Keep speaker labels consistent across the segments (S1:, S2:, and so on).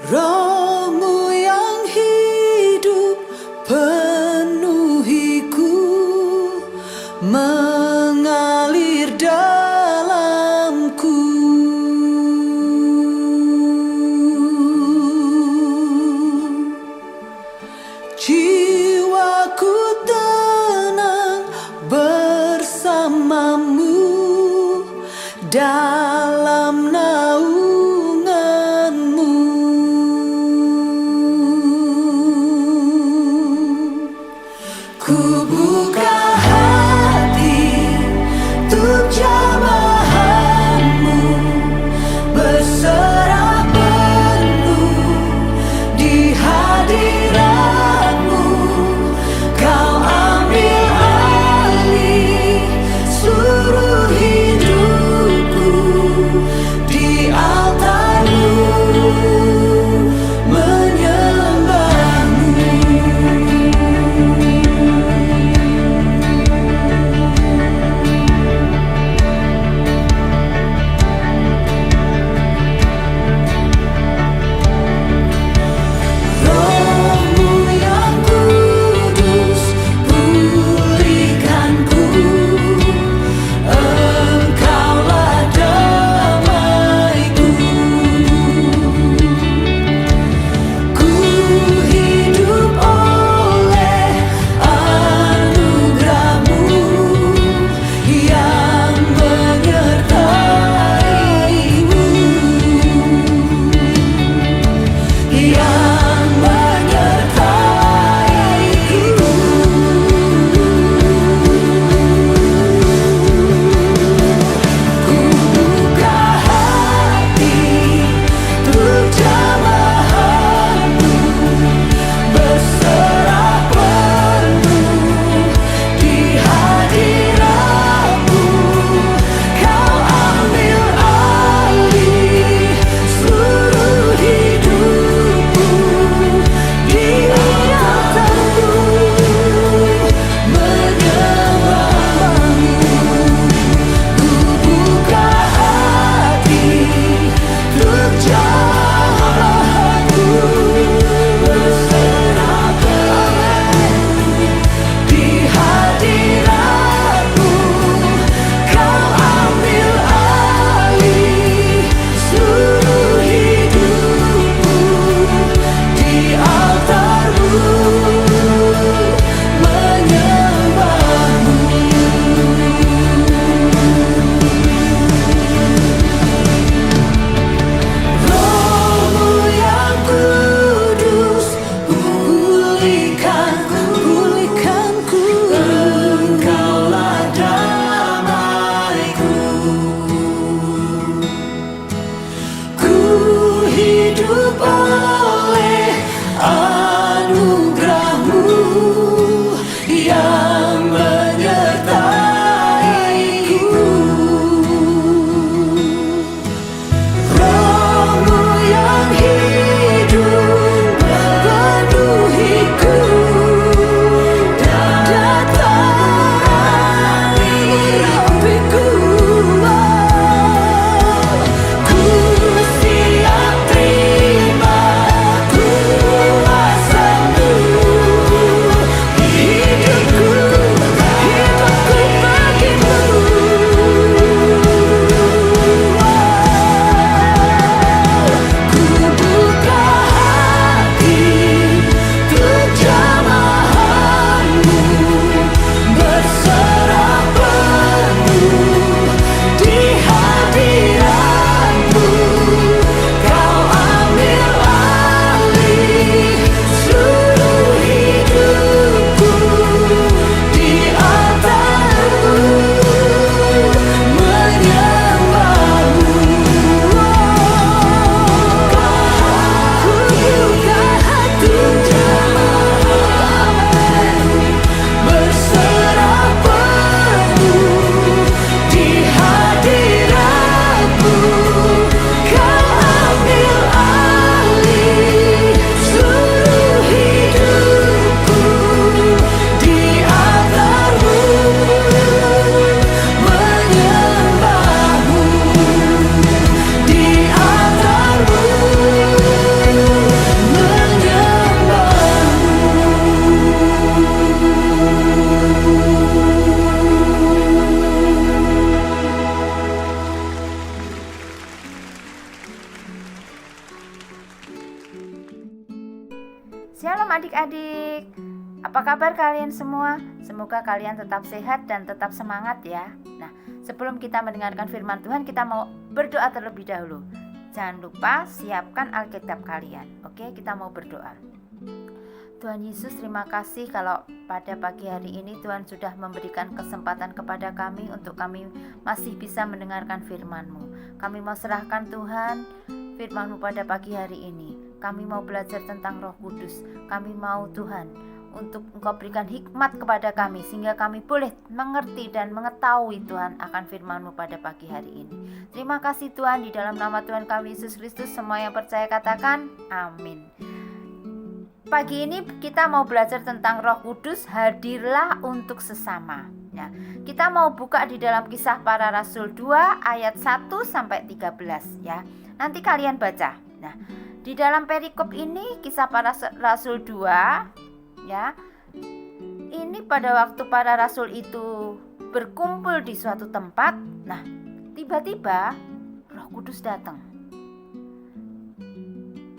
S1: Rohmu yang hidup penuhiku, mengalir dalamku. Jiwaku tenang bersamamu dalam naunganmu. Ku buka hati untuk jamahanmu, berserah penuh di hadiratmu. Kau ambil alih seluruh hidupku.
S2: adik-adik, apa kabar kalian semua? Semoga kalian tetap sehat dan tetap semangat ya. Nah, sebelum kita mendengarkan firman Tuhan, kita mau berdoa terlebih dahulu. Jangan lupa siapkan Alkitab kalian. Oke, kita mau berdoa. Tuhan Yesus, terima kasih kalau pada pagi hari ini Tuhan sudah memberikan kesempatan kepada kami untuk kami masih bisa mendengarkan firman-Mu. Kami mau serahkan Tuhan firman-Mu pada pagi hari ini. Kami mau belajar tentang Roh Kudus. Kami mau Tuhan untuk Engkau berikan hikmat kepada kami sehingga kami boleh mengerti dan mengetahui Tuhan akan firman-Mu pada pagi hari ini. Terima kasih Tuhan, di dalam nama Tuhan kami Yesus Kristus, semua yang percaya katakan amin. Pagi ini kita mau belajar tentang Roh Kudus, hadirlah untuk sesama. Ya, kita mau buka di dalam Kisah Para Rasul 2 ayat 1 sampai 13 ya. Nanti kalian baca. Nah, di dalam perikop ini Kisah Para Rasul 2 ya. Ini pada waktu para rasul itu berkumpul di suatu tempat. Nah, tiba-tiba Roh Kudus datang.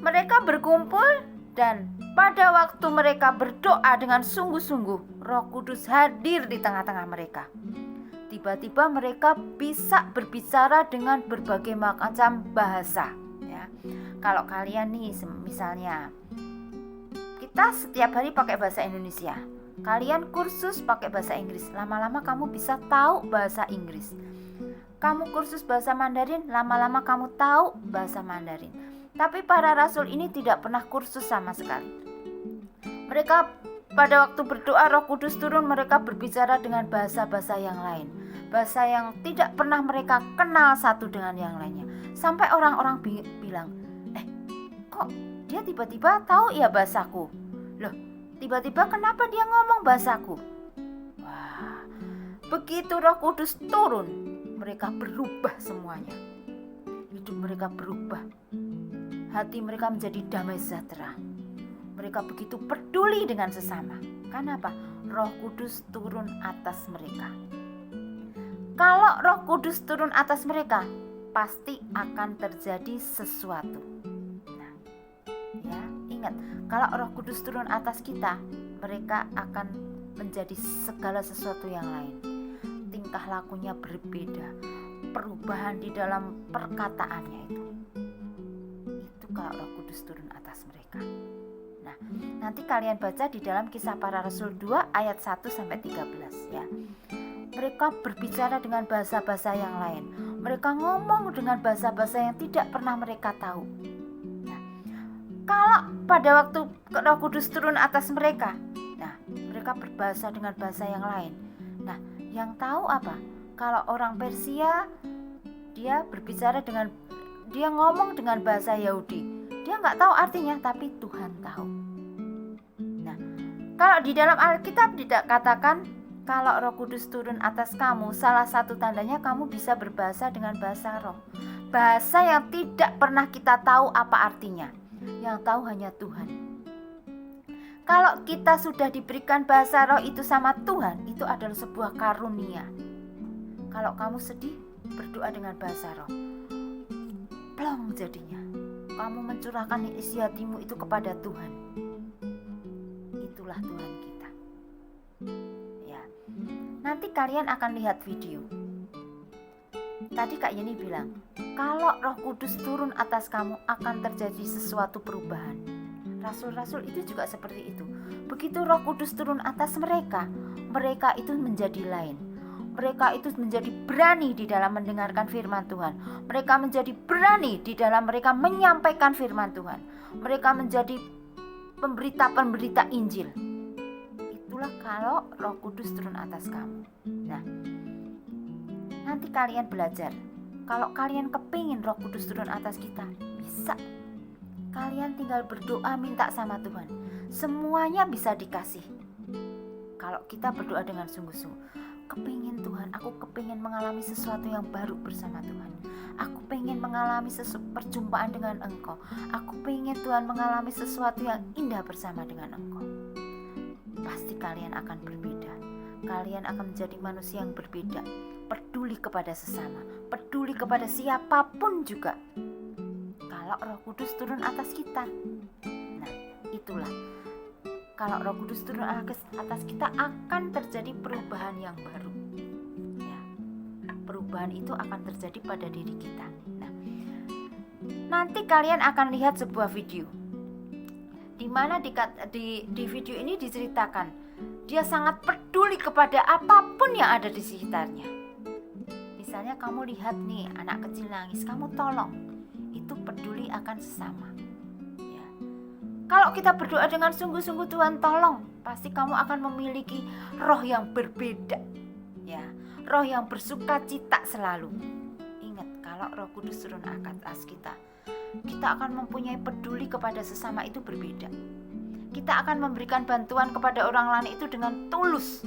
S2: Mereka berkumpul dan pada waktu mereka berdoa dengan sungguh-sungguh, Roh Kudus hadir di tengah-tengah mereka. Tiba-tiba mereka bisa berbicara dengan berbagai macam bahasa ya. Kalau kalian nih misalnya, kita setiap hari pakai bahasa Indonesia. Kalian kursus pakai bahasa Inggris, lama-lama kamu bisa tahu bahasa Inggris. Kamu kursus bahasa Mandarin, lama-lama kamu tahu bahasa Mandarin. Tapi para rasul ini tidak pernah kursus sama sekali. Mereka pada waktu berdoa Roh Kudus turun, mereka berbicara dengan bahasa-bahasa yang lain. Bahasa yang tidak pernah mereka kenal satu dengan yang lainnya. Sampai orang-orang bilang, kok dia tiba-tiba tahu ya bahasaku? Loh, tiba-tiba kenapa dia ngomong bahasaku? Wah, begitu Roh Kudus turun, mereka berubah semuanya. Hidup mereka berubah. Hati mereka menjadi damai sejahtera. Mereka begitu peduli dengan sesama. Kenapa? Roh Kudus turun atas mereka. Kalau Roh Kudus turun atas mereka, pasti akan terjadi sesuatu. Nah, ya, ingat, kalau Roh Kudus turun atas kita, mereka akan menjadi segala sesuatu yang lain. Tingkah lakunya berbeda, perubahan di dalam perkataannya itu kalau Roh Kudus turun atas mereka. Nah, nanti kalian baca di dalam Kisah Para Rasul 2 ayat 1 sampai 13 ya. Mereka berbicara dengan bahasa-bahasa yang lain. Mereka ngomong dengan bahasa-bahasa yang tidak pernah mereka tahu. Nah, kalau pada waktu Roh Kudus turun atas mereka, nah, mereka berbahasa dengan bahasa yang lain. Nah, yang tahu apa? Kalau orang Persia, dia ngomong dengan bahasa Yahudi. Dia nggak tahu artinya, tapi Tuhan tahu. Nah, kalau di dalam Alkitab tidak katakan kalau Roh Kudus turun atas kamu, salah satu tandanya kamu bisa berbahasa dengan bahasa roh. Bahasa yang tidak pernah kita tahu apa artinya. Yang tahu hanya Tuhan. Kalau kita sudah diberikan bahasa roh itu sama Tuhan, itu adalah sebuah karunia. Kalau kamu sedih, berdoa dengan bahasa roh. Plong jadinya. Kamu mencurahkan isi hatimu itu kepada Tuhan. Itulah Tuhan kita. Ya. Nanti kalian akan lihat video. Tadi Kak Yeni bilang, kalau Roh Kudus turun atas kamu akan terjadi sesuatu perubahan. Rasul-rasul itu juga seperti itu. Begitu Roh Kudus turun atas mereka, mereka itu menjadi lain. Mereka itu menjadi berani di dalam mendengarkan firman Tuhan. Mereka menjadi berani di dalam mereka menyampaikan firman Tuhan. Mereka menjadi pemberita-pemberita Injil. Itulah kalau Roh Kudus turun atas kamu. Nah, nanti kalian belajar. Kalau kalian kepingin Roh Kudus turun atas kita, bisa. Kalian tinggal berdoa minta sama Tuhan. Semuanya bisa dikasih. Kalau kita berdoa dengan sungguh-sungguh. Kepingin Tuhan, aku kepingin mengalami sesuatu yang baru bersama Tuhan. Aku pengen mengalami perjumpaan dengan Engkau. Aku pengen Tuhan mengalami sesuatu yang indah bersama dengan Engkau. Pasti kalian akan berbeda. Kalian akan menjadi manusia yang berbeda. Peduli kepada sesama, peduli kepada siapapun juga. Kalau Roh Kudus turun atas kita. Nah, itulah kalau Roh Kudus turun atas kita akan terjadi perubahan yang baru. Ya, perubahan itu akan terjadi pada diri kita. Nah, nanti kalian akan lihat sebuah video di mana di video ini diceritakan dia sangat peduli kepada apapun yang ada di sekitarnya. Misalnya kamu lihat nih anak kecil nangis, kamu tolong. Itu peduli akan sesama. Kalau kita berdoa dengan sungguh-sungguh, Tuhan tolong, pasti kamu akan memiliki roh yang berbeda. Ya, roh yang bersuka cita selalu. Ingat, kalau Roh Kudus turun atas kita akan mempunyai peduli kepada sesama itu berbeda. Kita akan memberikan bantuan kepada orang lain itu dengan tulus,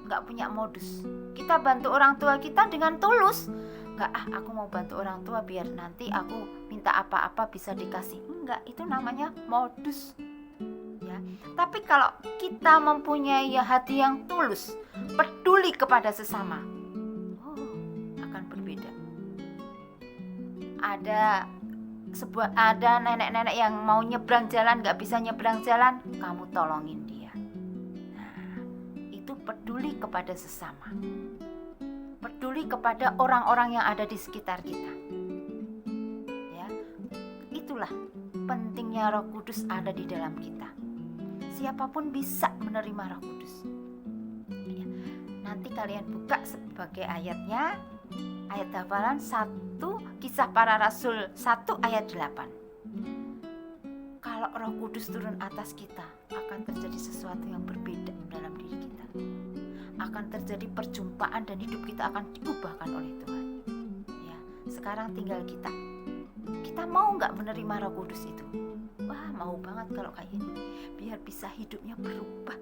S2: gak punya modus. Kita bantu orang tua kita dengan tulus. Enggak, aku mau bantu orang tua biar nanti aku minta apa-apa bisa dikasih. Enggak, itu namanya modus. Ya. Tapi kalau kita mempunyai hati yang tulus, peduli kepada sesama, akan berbeda. Ada nenek-nenek yang mau nyebrang jalan, enggak bisa nyebrang jalan, kamu tolongin dia. Nah, itu peduli kepada sesama. Peduli kepada orang-orang yang ada di sekitar kita. Ya, itulah pentingnya Roh Kudus ada di dalam kita. Siapapun bisa menerima Roh Kudus. Ya, nanti kalian buka sebagai ayatnya, ayat hafalan 1 Kisah Para Rasul 1 ayat 8. Kalau Roh Kudus turun atas kita, akan terjadi sesuatu yang berbeda dalam diri kita. Akan terjadi perjumpaan dan hidup kita akan diubahkan oleh Tuhan. Ya, sekarang tinggal kita mau nggak menerima Roh Kudus itu? Wah, mau banget kalau kayak ini, biar bisa hidupnya berubah,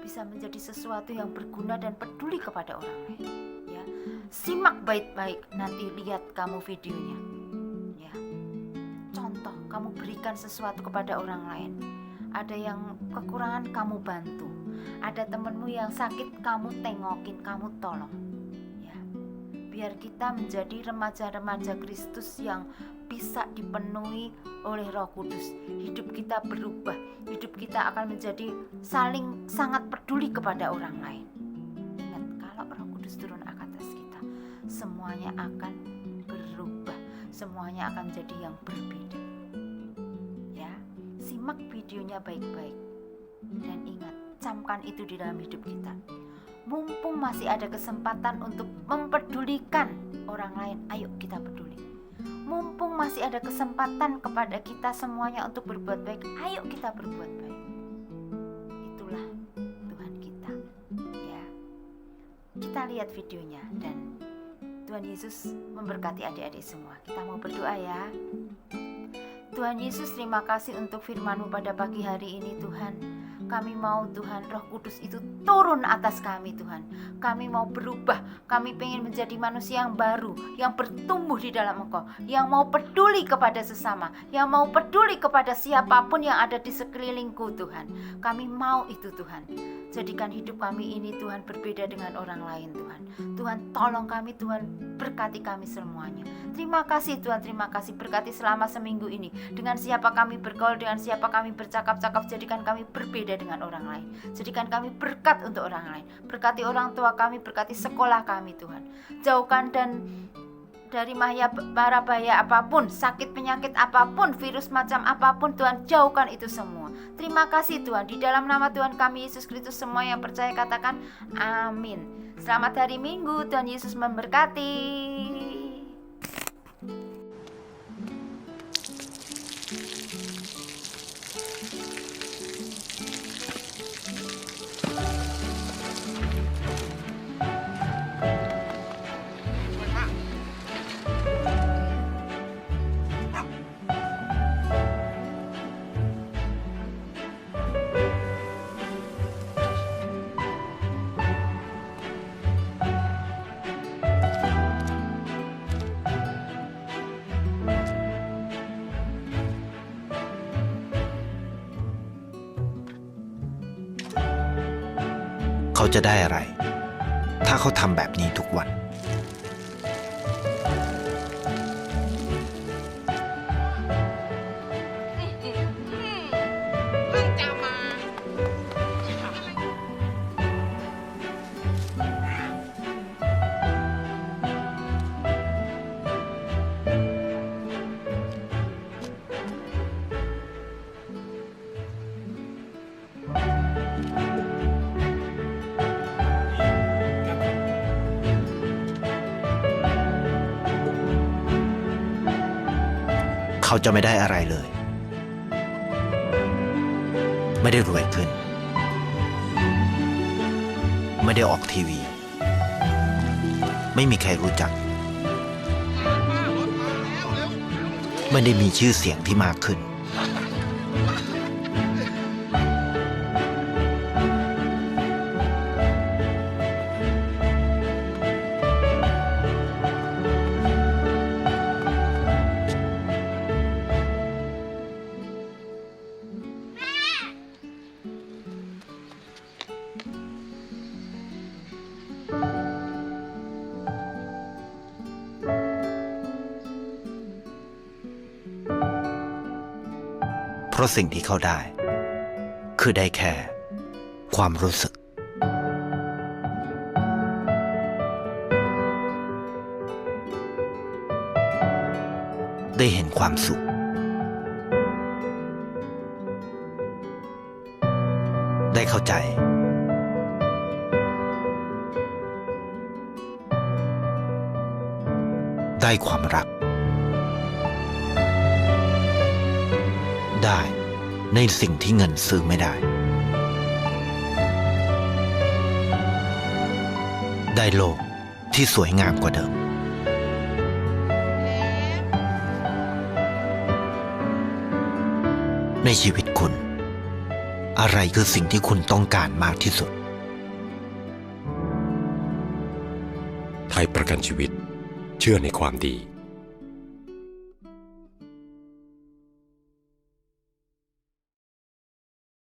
S2: bisa menjadi sesuatu yang berguna dan peduli kepada orang lain. Ya, simak baik-baik, nanti lihat kamu videonya. Ya, contoh, kamu berikan sesuatu kepada orang lain. Ada yang kekurangan, kamu bantu. Ada temanmu yang sakit, kamu tengokin, kamu tolong. Ya, biar kita menjadi remaja-remaja Kristus yang bisa dipenuhi oleh Roh Kudus. Hidup kita berubah, hidup kita akan menjadi saling sangat peduli kepada orang lain. Ingat, kalau Roh Kudus turun atas kita, semuanya akan berubah, semuanya akan jadi yang berbeda. Ya, simak videonya baik-baik dan ingat, camkan itu di dalam hidup kita. Mumpung masih ada kesempatan untuk mempedulikan orang lain, ayo kita peduli. Mumpung masih ada kesempatan kepada kita semuanya untuk berbuat baik, ayo kita berbuat baik. Itulah Tuhan kita. Ya, kita lihat videonya dan Tuhan Yesus memberkati adik-adik semua. Kita mau berdoa ya. Tuhan Yesus, terima kasih untuk firman-Mu pada pagi hari ini Tuhan. Kami mau Tuhan, Roh Kudus itu turun atas kami Tuhan. Kami mau berubah, kami pengen menjadi manusia yang baru, yang bertumbuh di dalam Engkau, yang mau peduli kepada sesama, yang mau peduli kepada siapapun yang ada di sekelilingku Tuhan. Kami mau itu Tuhan. Jadikan hidup kami ini Tuhan berbeda dengan orang lain Tuhan. Tuhan tolong kami, Tuhan berkati kami semuanya. Terima kasih Tuhan, terima kasih, berkati selama seminggu ini. Dengan siapa kami bergaul, dengan siapa kami bercakap-cakap, jadikan kami berbeda dengan orang lain. Jadikan kami berkat untuk orang lain. Berkati orang tua kami, berkati sekolah kami Tuhan. Jauhkan dan dari mara bahaya apapun, sakit penyakit apapun, virus macam apapun Tuhan, jauhkan itu semua. Terima kasih Tuhan, di dalam nama Tuhan kami Yesus Kristus, semua yang percaya katakan amin. Selamat hari Minggu, Tuhan Yesus memberkati.
S3: เขาจะได้อะไร ถ้าเขาทำแบบนี้ทุกวัน
S4: เพิ่งจะมา
S3: เขาจะไม่ได้อะไรเลย ไม่ได้รวยขึ้น ไม่ได้ออกทีวี ไม่มีใครรู้จัก ไม่ได้มีชื่อเสียงที่มากขึ้น เพราะสิ่งที่เขาได้ คือได้แค่ความรู้สึก ได้เห็นความสุข ได้เข้าใจ ได้ความรัก ได้ในสิ่งที่เงินซื้อไม่ได้ ได้โลกที่สวยงามกว่าเดิม ในชีวิตคุณ อะไรคือสิ่งที่คุณต้องการมากที่สุด
S4: ไทยประกันชีวิตเชื่อในความดี